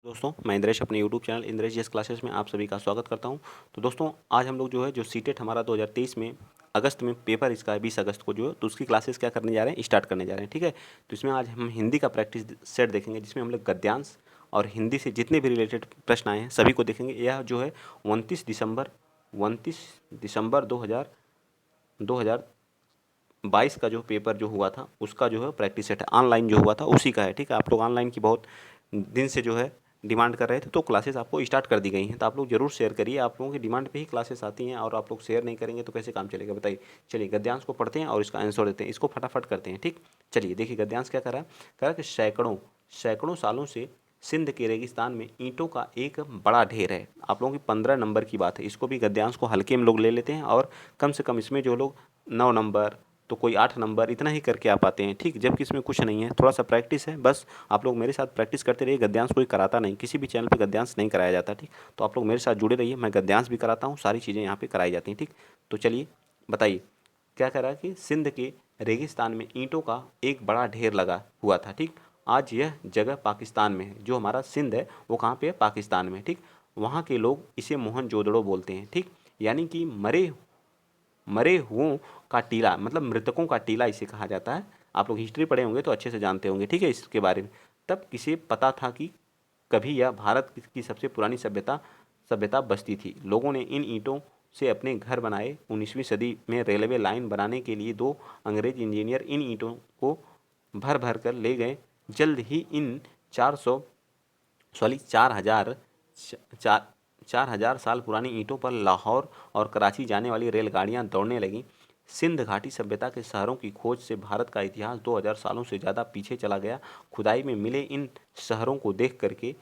दोस्तों मैं इंद्रेश अपने YouTube channel Indresh GS classes में आप सभी का स्वागत करता हूं। तो दोस्तों आज हम लोग जो है जो सीटेट हमारा 2023 में अगस्त में पेपर इसका है 20 अगस्त को जो है तो उसकी क्लासेस क्या करने जा रहे हैं, स्टार्ट करने जा रहे हैं। ठीक है, तो इसमें आज हम हिंदी का प्रैक्टिस सेट देखेंगे जिसमें हम लोग गद्यांश और हिंदी से जितने भी रिलेटेड प्रश्न आए हैं सभी को देखेंगे। यह जो है 29 दिसंबर 2022 का जो पेपर जो हुआ था उसका जो है प्रैक्टिस सेट है, ऑनलाइन जो हुआ था उसी का है। ठीक है, आप लोग ऑनलाइन की बहुत दिन से जो है डिमांड कर रहे थे तो क्लासेस आपको स्टार्ट कर दी गई हैं, तो आप लोग जरूर शेयर करिए। आप लोगों की डिमांड पे ही क्लासेस आती हैं और आप लोग शेयर नहीं करेंगे तो कैसे काम चलेगा बताइए। चलिए गद्यांश को पढ़ते हैं और इसका आंसर देते हैं, इसको फटाफट करते हैं। ठीक, चलिए देखिए गद्यांश क्या कर रहा है। कह रहा है कि सैकड़ों सैकड़ों सालों से सिंध के रेगिस्तान में ईंटों का एक बड़ा ढेर है। आप लोगों की 15 नंबर की बात है, इसको भी गद्यांश को हल्के में लोग ले लेते हैं और कम से कम इसमें जो लोग 9 नंबर तो कोई 8 नंबर इतना ही करके आ पाते हैं। ठीक, जबकि इसमें कुछ नहीं है, थोड़ा सा प्रैक्टिस है बस। आप लोग मेरे साथ प्रैक्टिस करते रहिए। गद्यांश कोई कराता नहीं, किसी भी चैनल पे गद्यांश नहीं कराया जाता। ठीक, तो आप लोग मेरे साथ जुड़े रहिए, मैं गद्यांश भी कराता हूँ, सारी चीज़ें यहाँ पे कराई जाती हैं। ठीक, तो चलिए बताइए क्या कह रहा है कि सिंध के रेगिस्तान में ईंटों का एक बड़ा ढेर लगा हुआ था। ठीक, आज यह जगह पाकिस्तान में है। जो हमारा सिंध है वो कहाँ पे है, पाकिस्तान में। ठीक, वहाँ के लोग इसे मोहनजोदड़ो बोलते हैं। ठीक, यानी कि मरे मरे हुओं का टीला, मतलब मृतकों का टीला इसे कहा जाता है। आप लोग हिस्ट्री पढ़े होंगे तो अच्छे से जानते होंगे। ठीक है, इसके बारे में तब किसे पता था कि कभी यह भारत की सबसे पुरानी सभ्यता सभ्यता बसती थी। लोगों ने इन ईंटों से अपने घर बनाए। 19वीं सदी में रेलवे लाइन बनाने के लिए 2 अंग्रेज इंजीनियर इन ईंटों को भर भर कर ले गए। जल्द ही इन 400 सॉरी 4000 चार 4000 साल पुरानी ईंटों पर लाहौर और कराची जाने वाली रेलगाड़ियां दौड़ने लगीं। सिंध घाटी सभ्यता के शहरों की खोज से भारत का इतिहास 2000 सालों से ज़्यादा पीछे चला गया। खुदाई में मिले इन शहरों को देख करके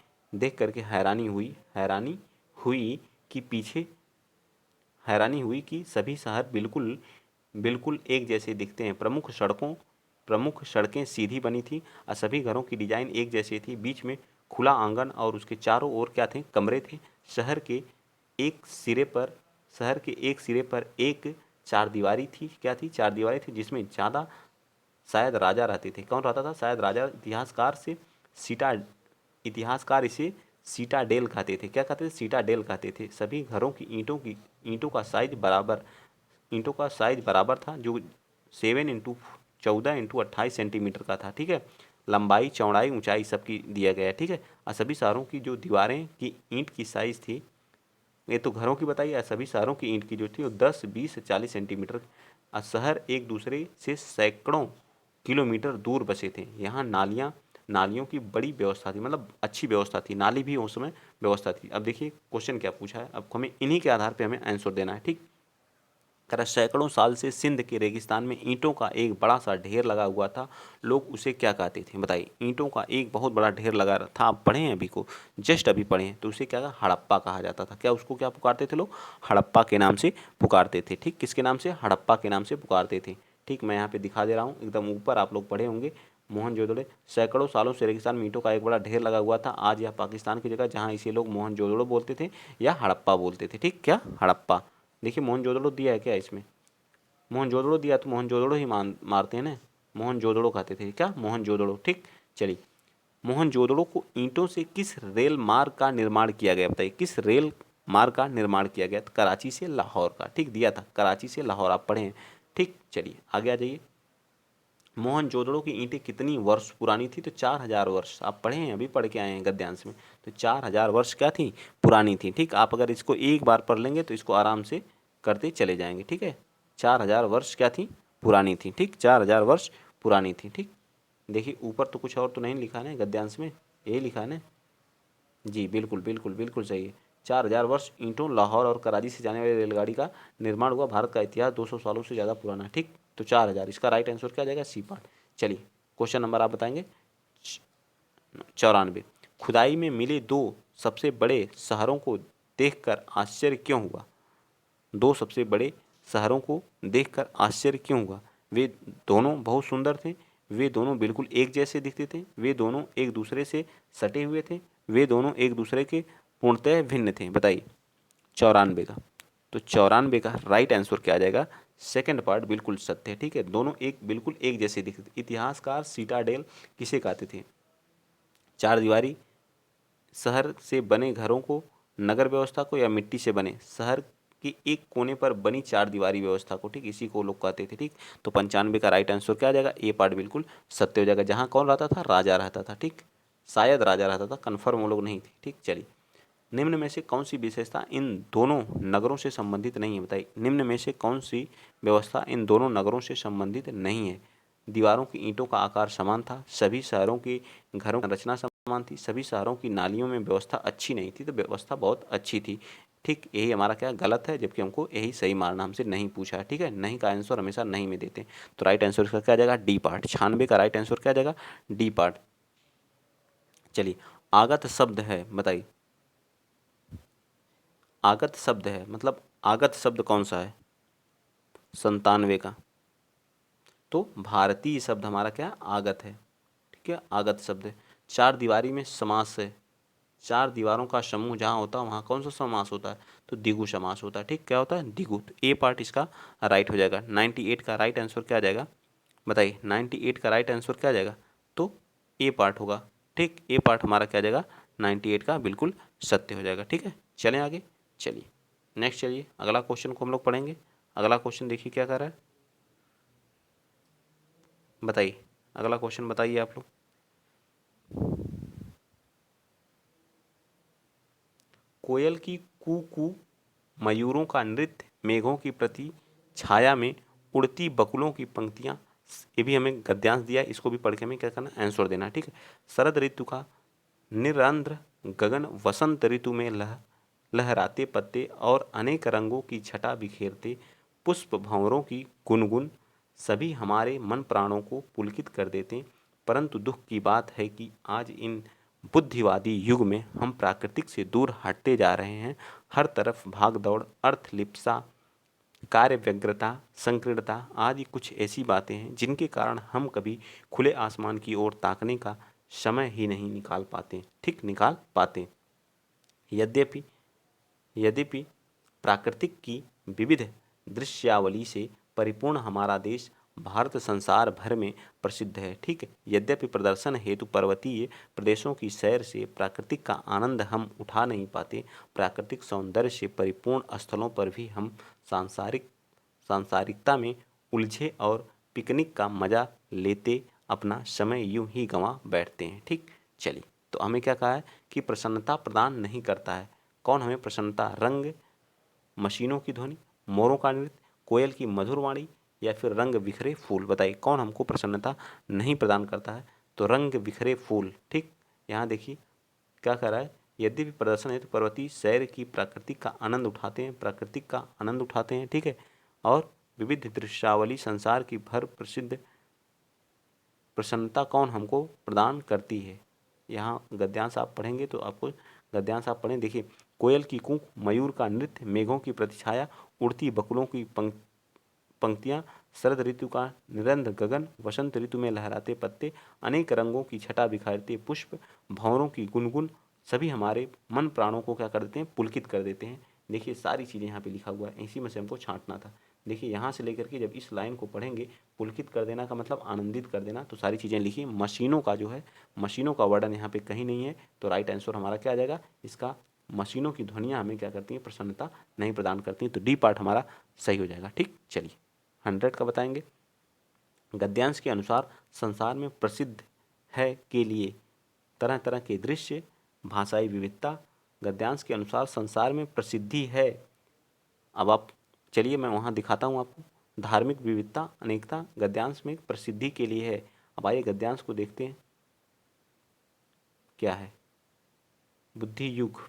कि पीछे हैरानी हुई कि सभी शहर बिल्कुल बिल्कुल एक जैसे दिखते हैं। प्रमुख सड़कें सीधी बनी थी और सभी घरों की डिजाइन एक जैसी थी। बीच में खुला आंगन और उसके चारों ओर क्या थे, कमरे थे। शहर के एक सिरे पर शहर के एक सिरे पर एक चारदीवारी थी। क्या थी, चारदीवारी थी जिसमें ज़्यादा शायद राजा रहते थे। कौन रहता था, शायद राजा। सीटा इतिहासकार इसे सीटाडेल कहते थे। क्या कहते थे, सीटाडेल कहते थे। सभी घरों की ईंटों का साइज बराबर था, जो 7x14x28 सेंटीमीटर का था। ठीक है, लंबाई चौड़ाई ऊंचाई सबकी दिया गया है। ठीक है, और सभी शहरों की जो दीवारें की ईंट की साइज थी, ये तो घरों की बताइए, और सभी शहरों की ईंट की जो थी वो 10, 20, 40 सेंटीमीटर। और शहर एक दूसरे से सैकड़ों किलोमीटर दूर बसे थे। यहाँ नालियों की बड़ी व्यवस्था थी, मतलब अच्छी व्यवस्था थी। नाली भी उस समय व्यवस्था थी। अब देखिए क्वेश्चन क्या पूछा है, अब हमें इन्हीं के आधार पे हमें आंसर देना है। ठीक, कह रहा सैकड़ों साल से सिंध के रेगिस्तान में ईंटों का एक बड़ा सा ढेर लगा हुआ था। लोग उसे क्या कहते थे बताइए। ईंटों का एक बहुत बड़ा ढेर लगा था, आप पढ़े हैं अभी को, जस्ट अभी पढ़े हैं। तो उसे क्या कहा, हड़प्पा कहा जाता था। क्या उसको क्या पुकारते थे लोग, हड़प्पा के नाम से पुकारते थे। ठीक, किसके नाम से, हड़प्पा के नाम से पुकारते थे। ठीक, मैं यहाँ पे दिखा दे रहा हूँ, एकदम ऊपर आप लोग पढ़े होंगे। मोहनजोदड़ो, सैकड़ों सालों से रेगिस्तान में ईंटों का एक बड़ा ढेर लगा हुआ था। आज यह पाकिस्तान की जगह जहाँ इसे लोग मोहनजोदड़ो बोलते थे या हड़प्पा बोलते थे। ठीक, क्या हड़प्पा। देखिए मोहनजोदड़ो दिया है क्या इसमें, मोहनजोदड़ो दिया तो मोहनजोदड़ो ही मारते हैं ना, मोहनजोदड़ो कहते थे। क्या, मोहनजोदड़ो। ठीक, चलिए मोहनजोदड़ो को ईंटों से किस रेल मार्ग का निर्माण किया गया बताइए, किस रेल मार्ग का निर्माण किया गया, तो कराची से लाहौर का। ठीक, दिया था कराची से लाहौर, आप पढ़े हैं। ठीक, चलिए आगे आ जाइए। मोहनजोदड़ो की ईंटें कितनी वर्ष पुरानी थी, तो 4000 वर्ष। आप पढ़े हैं, अभी पढ़ के आए हैं गद्यांश में। तो 4000 वर्ष क्या थी, पुरानी थी। ठीक, आप अगर इसको एक बार पढ़ लेंगे तो इसको आराम से करते चले जाएंगे। ठीक है, 4000 वर्ष क्या थी, पुरानी थी। ठीक, 4000 वर्ष पुरानी थी। ठीक, देखिए ऊपर तो कुछ और तो नहीं लिखा है गद्यांश में, यही लिखा है ना। जी बिल्कुल बिल्कुल बिल्कुल सही है। 4000 वर्ष ईंटों, लाहौर और कराची से जाने वाली रेलगाड़ी का निर्माण हुआ। भारत का इतिहास 200 सालों से ज़्यादा पुराना है। ठीक, तो 4000, इसका राइट आंसर क्या आ जाएगा, सी पार्ट। चलिए क्वेश्चन नंबर आप बताएंगे 94। खुदाई में मिले दो सबसे बड़े शहरों को देखकर आश्चर्य क्यों हुआ, दो सबसे बड़े शहरों को देखकर आश्चर्य क्यों हुआ। वे दोनों बहुत सुंदर थे, वे दोनों बिल्कुल एक जैसे दिखते थे, वे दोनों एक दूसरे से सटे हुए थे, वे दोनों एक दूसरे के पूर्णतः भिन्न थे। बताइए 94 का, तो 94 का राइट आंसर क्या आ जाएगा, सेकंड पार्ट बिल्कुल सत्य है। ठीक है, दोनों एक बिल्कुल एक जैसे दिखते थे। इतिहासकार सीटाडेल किसे कहते थे, चार दीवारी शहर से बने घरों को, नगर व्यवस्था को, या मिट्टी से बने शहर के एक कोने पर बनी चार दीवारी व्यवस्था को, ठीक, इसी को लोग कहते थे, ठीक। तो 95 का राइट आंसर क्या आ जाएगा, ए पार्ट बिल्कुल सत्य हो जाएगा। जहाँ कौन रहता था, राजा रहता था, ठीक, शायद राजा रहता था, कन्फर्म वो लोग नहीं थे, ठीक। चलिए, निम्न में से कौन सी विशेषता इन दोनों नगरों से संबंधित नहीं है, बताइए। निम्न में से कौन सी व्यवस्था इन दोनों नगरों से संबंधित नहीं है। दीवारों की ईंटों का आकार समान था, सभी शहरों के घरों की रचना समान थी, सभी शहरों की नालियों में व्यवस्था अच्छी नहीं थी, तो व्यवस्था बहुत अच्छी थी, ठीक। यही हमारा क्या गलत है, जबकि हमको यही सही मारना हमसे नहीं पूछा है, ठीक है। नहीं का आंसर हमेशा नहीं में देते, तो राइट आंसर इसका क्या आ जाएगा, डी पार्ट। 96 का राइट आंसर क्या आ जाएगा, डी पार्ट। चलिए, आगत शब्द है, बताइए। आगत शब्द है, मतलब आगत शब्द कौन सा है, 97 का। तो भारतीय शब्द हमारा क्या आगत है, ठीक है, आगत शब्द है। चार दीवारी में समास है, चार दीवारों का समूह जहाँ होता है वहाँ कौन सा समास होता है, तो द्विगु समास होता है, ठीक। क्या होता है, द्विगु। तो ए पार्ट इसका राइट हो जाएगा। 98 का राइट आंसर क्या आ जाएगा, बताइए। 98 का राइट आंसर क्या आ जाएगा, तो ए पार्ट होगा, ठीक। ए पार्ट हमारा क्या आ जाएगा, 98 का बिल्कुल सत्य हो जाएगा, ठीक है। चलें आगे, चलिए नेक्स्ट, चलिए अगला क्वेश्चन को हम लोग पढ़ेंगे। अगला क्वेश्चन देखिए क्या कर रहा है, बताइए। अगला क्वेश्चन बताइए आप लोग। कोयल की कू कू, मयूरों का नृत्य, मेघों की प्रति छाया में उड़ती बकुलों की पंक्तियाँ। ये भी हमें गद्यांश दिया है, इसको भी पढ़ के हमें क्या करना, आंसर देना है, ठीक है। शरद ऋतु का निरंध्र गगन, वसंत ऋतु में लहराते पत्ते और अनेक रंगों की छटा बिखेरते पुष्प भंवरों की गुनगुन, सभी हमारे मन प्राणों को पुलकित कर देते। परंतु दुख की बात है कि आज इन बुद्धिवादी युग में हम प्राकृतिक से दूर हटते जा रहे हैं। हर तरफ भाग दौड़, अर्थ लिप्सा, कार्य व्यग्रता, संकीर्णता आदि कुछ ऐसी बातें हैं जिनके कारण हम कभी खुले आसमान की ओर ताकने का समय ही नहीं निकाल पाते, ठीक, निकाल पाते। यद्यपि यद्यपि प्राकृतिक की विविध दृश्यावली से परिपूर्ण हमारा देश भारत संसार भर में प्रसिद्ध है, ठीक है। यद्यपि प्रदर्शन हेतु पर्वतीय प्रदेशों की सैर से प्राकृतिक का आनंद हम उठा नहीं पाते, प्राकृतिक सौंदर्य से परिपूर्ण स्थलों पर भी हम सांसारिकता में उलझे और पिकनिक का मजा लेते अपना समय यूं ही गंवा बैठते हैं, ठीक। चलिए, तो हमें क्या कहा है कि प्रसन्नता प्रदान नहीं करता है। कौन हमें प्रसन्नता, रंग, मशीनों की ध्वनि, मोरों का नृत्य, कोयल की मधुर वाणी, या फिर रंग बिखरे फूल, बताइए कौन हमको प्रसन्नता नहीं प्रदान करता है, तो रंग बिखरे फूल, ठीक। यहाँ देखिए क्या कर रहा है, यद्यपि प्रदर्शन है तो पर्वतीय सैर की प्राकृतिक का आनंद उठाते हैं, प्राकृतिक का आनंद उठाते हैं, ठीक है। और विविध दृश्यावली संसार की भर प्रसिद्ध प्रसन्नता कौन हमको प्रदान करती है। यहाँ गद्यांश आप पढ़ेंगे तो आपको, गद्यांश आप पढ़ें, देखिए। कोयल की कूक, मयूर का नृत्य, मेघों की प्रतिछाया, उड़ती बकुलों की पंक्तियाँ, शरद ऋतु का निरंध्र गगन, वसंत ऋतु में लहराते पत्ते, अनेक रंगों की छटा बिखारते पुष्प, भंवरों की गुनगुन, सभी हमारे मन प्राणों को क्या कर देते हैं, पुलकित कर देते हैं। देखिए सारी चीज़ें यहाँ पे लिखा हुआ है, इसी में से हमको छांटना था। देखिए यहाँ से लेकर के जब इस लाइन को पढ़ेंगे, पुलकित कर देना का मतलब आनंदित कर देना, तो सारी चीज़ें लिखिए। मशीनों का जो है, मशीनों का वर्णन यहाँ पे कहीं नहीं है, तो राइट आंसर हमारा क्या आ जाएगा इसका, मशीनों की ध्वनियाँ हमें क्या करती हैं, प्रसन्नता नहीं प्रदान करती हैं, तो डी पार्ट हमारा सही हो जाएगा, ठीक। चलिए 100 का बताएंगे। गद्यांश के अनुसार संसार में प्रसिद्ध है के लिए तरह तरह के दृश्य, भाषाई विविधता। गद्यांश के अनुसार संसार में प्रसिद्धि है, अब आप चलिए मैं वहाँ दिखाता हूँ आपको। धार्मिक विविधता, अनेकता गद्यांश में प्रसिद्धि के लिए है। अब आइए गद्यांश को देखते हैं क्या है। बुद्धि युग,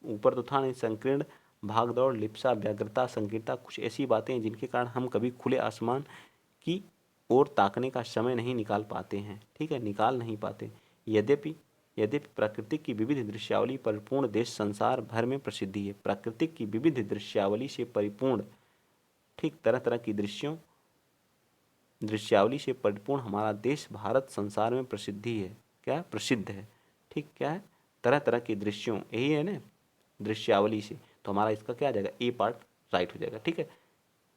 ऊपर तो था नहीं, संकीर्ण, भागदौड़, लिप्सा, व्यग्रता, संकीर्णता, कुछ ऐसी बातें हैं जिनके कारण हम कभी खुले आसमान की ओर ताकने का समय नहीं निकाल पाते हैं, ठीक है, निकाल नहीं पाते। यद्यपि यद्यपि प्राकृतिक की विविध दृश्यावली परिपूर्ण देश संसार भर में प्रसिद्धि है। प्राकृतिक की विविध दृश्यावली से परिपूर्ण, ठीक, तरह तरह की दृश्यावली से परिपूर्ण हमारा देश भारत संसार में प्रसिद्धि है, क्या प्रसिद्ध है, ठीक। क्या है, तरह तरह के दृश्यों, यही है ना, दृश्यावली से, तो हमारा इसका क्या आ जाएगा, ए पार्ट राइट हो जाएगा, ठीक है।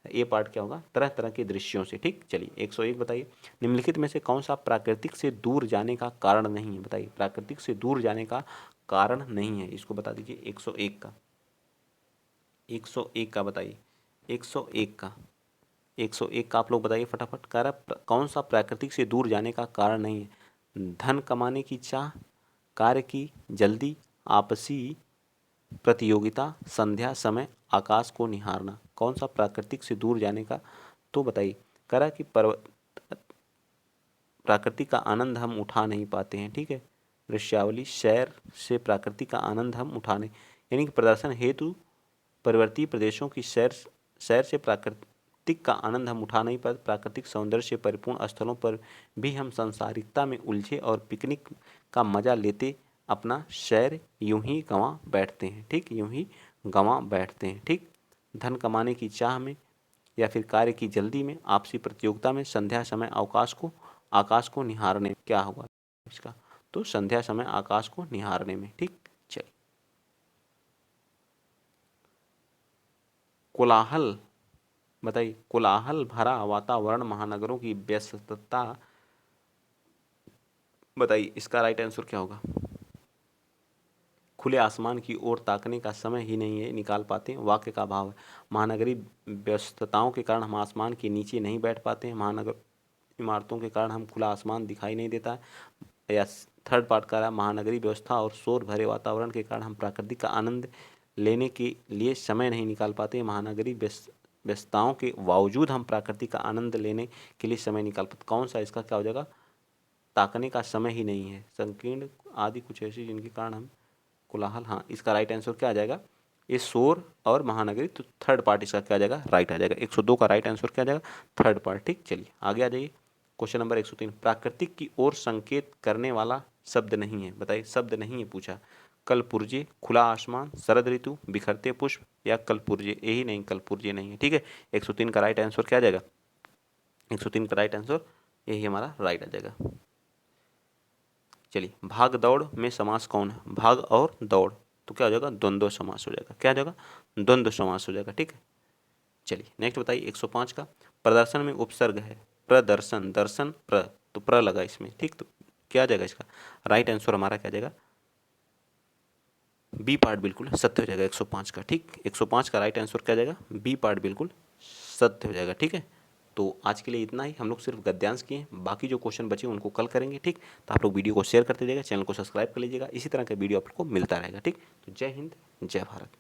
ए पार्ट क्या होगा, तरह तरह के दृश्यों से, ठीक। चलिए 101 बताइए। निम्नलिखित में से कौन सा प्राकृतिक से दूर जाने का कारण नहीं है, बताइए। प्राकृतिक से दूर जाने का कारण नहीं है, इसको बता दीजिए। 101 का, 101 का बताइए, 101 का, 101 का आप लोग बताइए फटाफट। कह रहा कौन सा प्राकृतिक से दूर जाने का कारण नहीं है? धन कमाने की चाह, कार्य की जल्दी, आपसी प्रतियोगिता, संध्या समय, आकाश को निहारना। कौन सा प्राकृतिक से दूर जाने का, तो बताइए। कह रहा कि प्रकृति का आनंद हम उठा नहीं पाते हैं, ठीक है। दृश्यावली, सैर से प्रकृति का आनंद हम उठाने, यानी कि प्रदर्शन हेतु परिवर्ती प्रदेशों की सैर से प्राकृतिक का आनंद हम उठा नहीं पाते। प्राकृतिक सौंदर्य से परिपूर्ण स्थलों पर भी हम सांसारिकता में उलझे और पिकनिक का मजा लेते अपना सैर यूं ही गंवा बैठते हैं, ठीक, यूं ही गंवा बैठते हैं, ठीक। धन कमाने की चाह में या फिर कार्य की जल्दी में, आपसी प्रतियोगिता में, संध्या समय आकाश को निहारने, क्या होगा इसका, तो संध्या समय आकाश को निहारने में, ठीक। चलिए, कोलाहल बताइए, कोलाहल भरा वातावरण, महानगरों की व्यस्तता, बताइए इसका राइट आंसर क्या होगा। खुले आसमान की ओर ताकने का समय ही नहीं है निकाल पाते हैं, वाक्य का भाव है। महानगरीय व्यस्तताओं के कारण हम आसमान के नीचे नहीं बैठ पाते हैं, महानगर इमारतों के कारण हम खुला आसमान दिखाई नहीं देता है। या थर्ड पार्ट का रहा, महानगरीय व्यवस्था और शोर भरे वातावरण के कारण हम प्रकृति का आनंद लेने के लिए समय नहीं निकाल पाते, महानगरीय व्यस्तताओं के बावजूद हम प्रकृति का आनंद लेने के लिए समय निकाल पाते। कौन सा इसका क्या हो जाएगा, ताकने का समय ही नहीं है, संकीर्ण आदि कुछ ऐसी जिनके कारण हम कोलाहल, हाँ इसका राइट आंसर क्या आ जाएगा, ये शोर और महानगरी, तो थर्ड पार्ट इसका क्या आ जाएगा, राइट आ जाएगा। 102 का राइट आंसर क्या आ जाएगा, थर्ड पार्ट, ठीक। चलिए आगे आ जाइए, क्वेश्चन नंबर 103, प्राकृतिक की ओर संकेत करने वाला शब्द नहीं है, बताइए शब्द नहीं है पूछा। कलपुर्जे, खुला आसमान, शरद ऋतु, बिखरते पुष्प या कलपुर्जे, यही नहीं, कलपुर्जे नहीं है, ठीक है। 103 का राइट आंसर क्या आ जाएगा, 103 का राइट आंसर यही हमारा राइट आ जाएगा। चलिए, भाग दौड़ में समास कौन है, भाग और दौड़, तो क्या हो जाएगा, द्वंद्व समास हो जाएगा, क्या हो जाएगा, द्वंद्व समास हो जाएगा, ठीक है। चलिए नेक्स्ट बताइए 105 का, प्रदर्शन में उपसर्ग है, प्रदर्शन, दर्शन, तो प्र लगा इसमें, ठीक। तो क्या आ जाएगा इसका राइट आंसर हमारा क्या आ जाएगा, बी पार्ट बिल्कुल सत्य हो जाएगा 105 का, ठीक। 105 का राइट आंसर क्या आ जाएगा, बी पार्ट बिल्कुल सत्य हो जाएगा, ठीक है। तो आज के लिए इतना ही, हम लोग सिर्फ गद्यांश किए हैं, बाकी जो क्वेश्चन बचे उनको कल करेंगे, ठीक। तो आप लोग वीडियो को शेयर करते जाइएगा, चैनल को सब्सक्राइब कर लीजिएगा, इसी तरह का वीडियो आपको मिलता रहेगा, ठीक। तो जय हिंद, जय भारत।